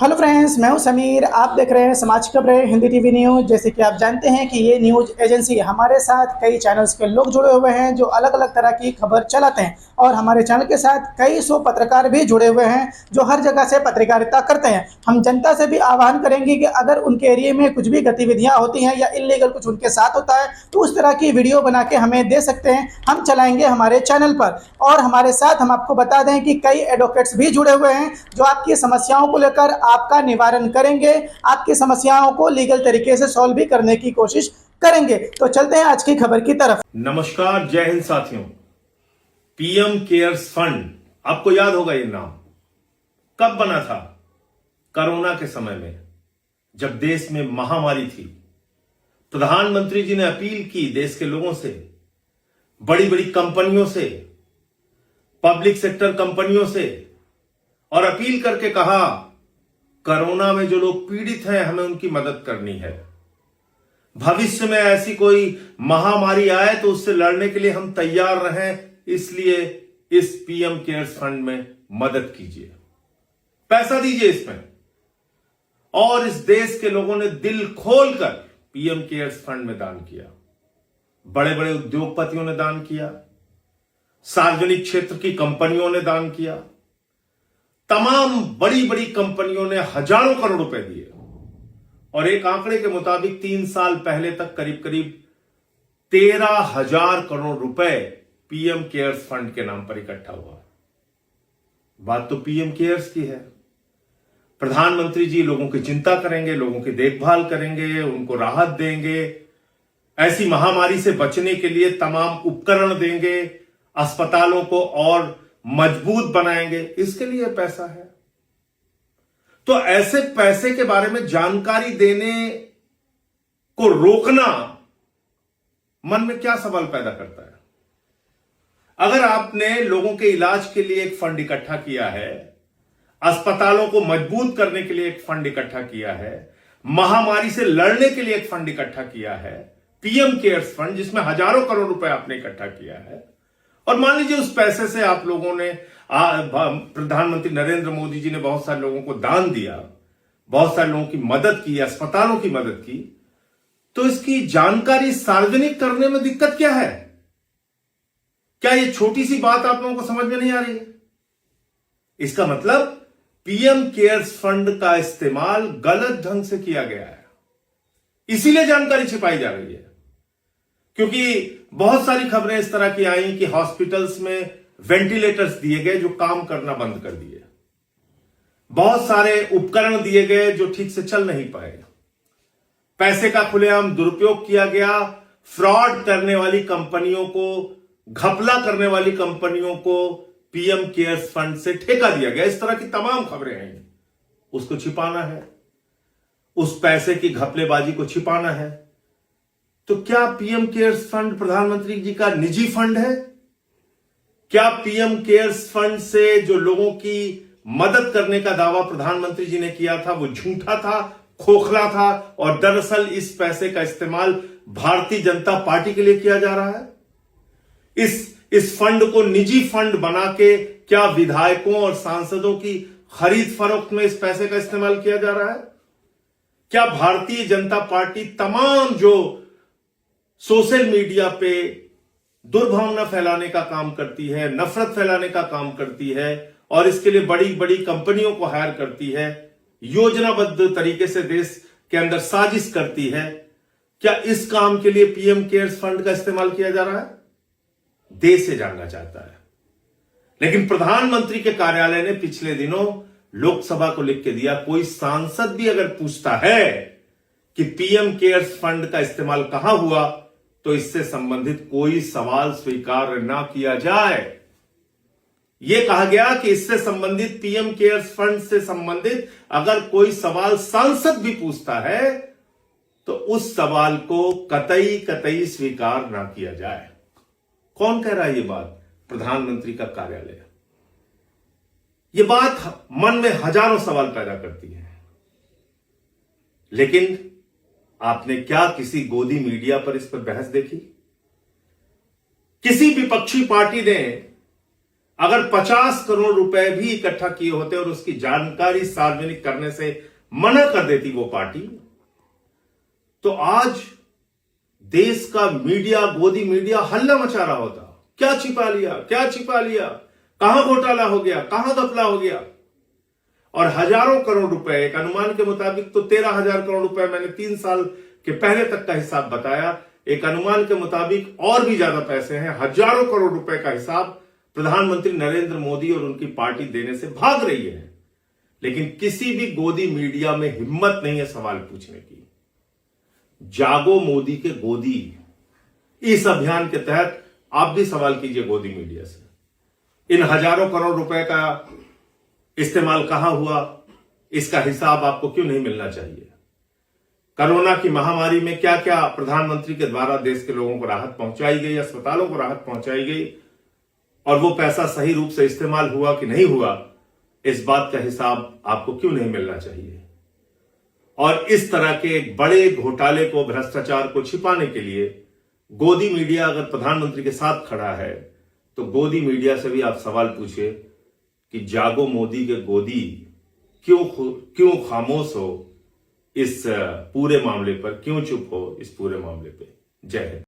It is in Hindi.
हेलो फ्रेंड्स, मैं हूं समीर। आप देख रहे हैं समाज खबरें हिंदी टीवी न्यूज़। जैसे कि आप जानते हैं कि ये न्यूज़ एजेंसी हमारे साथ कई चैनल्स के लोग जुड़े हुए हैं जो अलग अलग तरह की खबर चलाते हैं, और हमारे चैनल के साथ कई सौ पत्रकार भी जुड़े हुए हैं जो हर जगह से पत्रकारिता करते हैं। हम जनता से भी आह्वान करेंगे कि अगर उनके एरिया में कुछ भी गतिविधियाँ होती हैं या इलीगल कुछ उनके साथ होता है तो उस तरह की वीडियो बना के हमें दे सकते हैं, हम चलाएंगे हमारे चैनल पर। और हमारे साथ हम आपको बता दें कि कई एडवोकेट्स भी जुड़े हुए हैं जो आपकी समस्याओं को लेकर आपका निवारण करेंगे, आपकी समस्याओं को लीगल तरीके से सॉल्व भी करने की कोशिश करेंगे। तो चलते हैं आज की खबर की तरफ। नमस्कार, जय हिंद साथियों। पीएम केयर्स फंड, आपको याद होगा ये नाम कब बना था? कोरोना के समय में, जब देश में महामारी थी। प्रधानमंत्री जी ने अपील की देश के लोगों से, बड़ी बड़ी कंपनियों से, पब्लिक सेक्टर कंपनियों से, और अपील करके कहा कोरोना में जो लोग पीड़ित हैं हमें उनकी मदद करनी है। भविष्य में ऐसी कोई महामारी आए तो उससे लड़ने के लिए हम तैयार रहें, इसलिए इस पीएम केयर्स फंड में मदद कीजिए, पैसा दीजिए इसमें। और इस देश के लोगों ने दिल खोलकर पीएम केयर्स फंड में दान किया। बड़े बड़े उद्योगपतियों ने दान किया, सार्वजनिक क्षेत्र की कंपनियों ने दान किया, तमाम बड़ी बड़ी कंपनियों ने हजारों करोड़ रुपए दिए। और एक आंकड़े के मुताबिक 3 साल पहले तक करीब करीब 13,000 करोड़ रुपए पीएम केयर्स फंड के नाम पर इकट्ठा हुआ। बात तो पीएम केयर्स की है। प्रधानमंत्री जी लोगों की चिंता करेंगे, लोगों की देखभाल करेंगे, उनको राहत देंगे, ऐसी महामारी से बचने के लिए तमाम उपकरण देंगे, अस्पतालों को और मजबूत बनाएंगे, इसके लिए पैसा है। तो ऐसे पैसे के बारे में जानकारी देने को रोकना मन में क्या सवाल पैदा करता है? अगर आपने लोगों के इलाज के लिए एक फंड इकट्ठा किया है, अस्पतालों को मजबूत करने के लिए एक फंड इकट्ठा किया है, महामारी से लड़ने के लिए एक फंड इकट्ठा किया है, पीएम केयर्स फंड, जिसमें हजारों करोड़ रुपए आपने इकट्ठा किया है, और मान लीजिए उस पैसे से आप लोगों ने, प्रधानमंत्री नरेंद्र मोदी जी ने बहुत सारे लोगों को दान दिया, बहुत सारे लोगों की मदद की, अस्पतालों की मदद की, तो इसकी जानकारी सार्वजनिक करने में दिक्कत क्या है? क्या ये छोटी सी बात आप लोगों को समझ में नहीं आ रही है? इसका मतलब पीएम केयर्स फंड का इस्तेमाल गलत ढंग से किया गया है, इसीलिए जानकारी छिपाई जा रही है। क्योंकि बहुत सारी खबरें इस तरह की आई कि हॉस्पिटल्स में वेंटिलेटर्स दिए गए जो काम करना बंद कर दिए, बहुत सारे उपकरण दिए गए जो ठीक से चल नहीं पाए, पैसे का खुलेआम दुरुपयोग किया गया, फ्रॉड करने वाली कंपनियों को, घपला करने वाली कंपनियों को पीएम केयर्स फंड से ठेका दिया गया, इस तरह की तमाम खबरें आई। उसको छिपाना है, उस पैसे की घपलेबाजी को छिपाना है। तो क्या पीएम केयर्स फंड प्रधानमंत्री जी का निजी फंड है? क्या पीएम केयर्स फंड से जो लोगों की मदद करने का दावा प्रधानमंत्री जी ने किया था वो झूठा था, खोखला था, और दरअसल इस पैसे का इस्तेमाल भारतीय जनता पार्टी के लिए किया जा रहा है? इस फंड को निजी फंड बना के क्या विधायकों और सांसदों की खरीद फरोख्त में इस पैसे का इस्तेमाल किया जा रहा है? क्या भारतीय जनता पार्टी तमाम जो सोशल मीडिया पे दुर्भावना फैलाने का काम करती है, नफरत फैलाने का काम करती है, और इसके लिए बड़ी बड़ी कंपनियों को हायर करती है, योजनाबद्ध तरीके से देश के अंदर साजिश करती है, क्या इस काम के लिए पीएम केयर्स फंड का इस्तेमाल किया जा रहा है? देश से जानना चाहता है। लेकिन प्रधानमंत्री के कार्यालय ने पिछले दिनों लोकसभा को लिख के दिया, कोई सांसद भी अगर पूछता है कि पीएम केयर्स फंड का इस्तेमाल कहां हुआ, तो इससे संबंधित कोई सवाल स्वीकार ना किया जाए। यह कहा गया कि इससे संबंधित, पीएम केयर्स फंड से संबंधित अगर कोई सवाल सांसद भी पूछता है तो उस सवाल को कतई कतई स्वीकार ना किया जाए। कौन कह रहा है ये बात? प्रधानमंत्री का कार्यालय। यह बात मन में हजारों सवाल पैदा करती है। लेकिन आपने क्या किसी गोदी मीडिया पर इस पर बहस देखी? किसी विपक्षी पार्टी ने अगर 50 करोड़ रुपए भी इकट्ठा किए होते और उसकी जानकारी सार्वजनिक करने से मना कर देती वो पार्टी, तो आज देश का मीडिया, गोदी मीडिया हल्ला मचा रहा होता। क्या छिपा लिया, क्या छिपा लिया, कहां घोटाला हो गया, कहां घपला हो गया। और हजारों करोड़ रुपए, एक अनुमान के मुताबिक तो 13,000 करोड़ रुपए मैंने 3 साल के पहले तक का हिसाब बताया, एक अनुमान के मुताबिक और भी ज्यादा पैसे हैं। हजारों करोड़ रुपए का हिसाब प्रधानमंत्री नरेंद्र मोदी और उनकी पार्टी देने से भाग रही है, लेकिन किसी भी गोदी मीडिया में हिम्मत नहीं है सवाल पूछने की। जागो मोदी के गोदी, इस अभियान के तहत आप भी सवाल कीजिए गोदी मीडिया से। इन हजारों करोड़ रुपए का इस्तेमाल कहां हुआ, इसका हिसाब आपको क्यों नहीं मिलना चाहिए। कोरोना की महामारी में क्या क्या प्रधानमंत्री के द्वारा देश के लोगों को राहत पहुंचाई गई, अस्पतालों को राहत पहुंचाई गई, और वो पैसा सही रूप से इस्तेमाल हुआ कि नहीं हुआ, इस बात का हिसाब आपको क्यों नहीं मिलना चाहिए। और इस तरह के एक बड़े घोटाले को, भ्रष्टाचार को छिपाने के लिए गोदी मीडिया अगर प्रधानमंत्री के साथ खड़ा है, तो गोदी मीडिया से भी आप सवाल पूछिए कि जागो मोदी के गोदी क्यों खामोश हो इस पूरे मामले पर, क्यों चुप हो इस पूरे मामले पे। जय हिंद।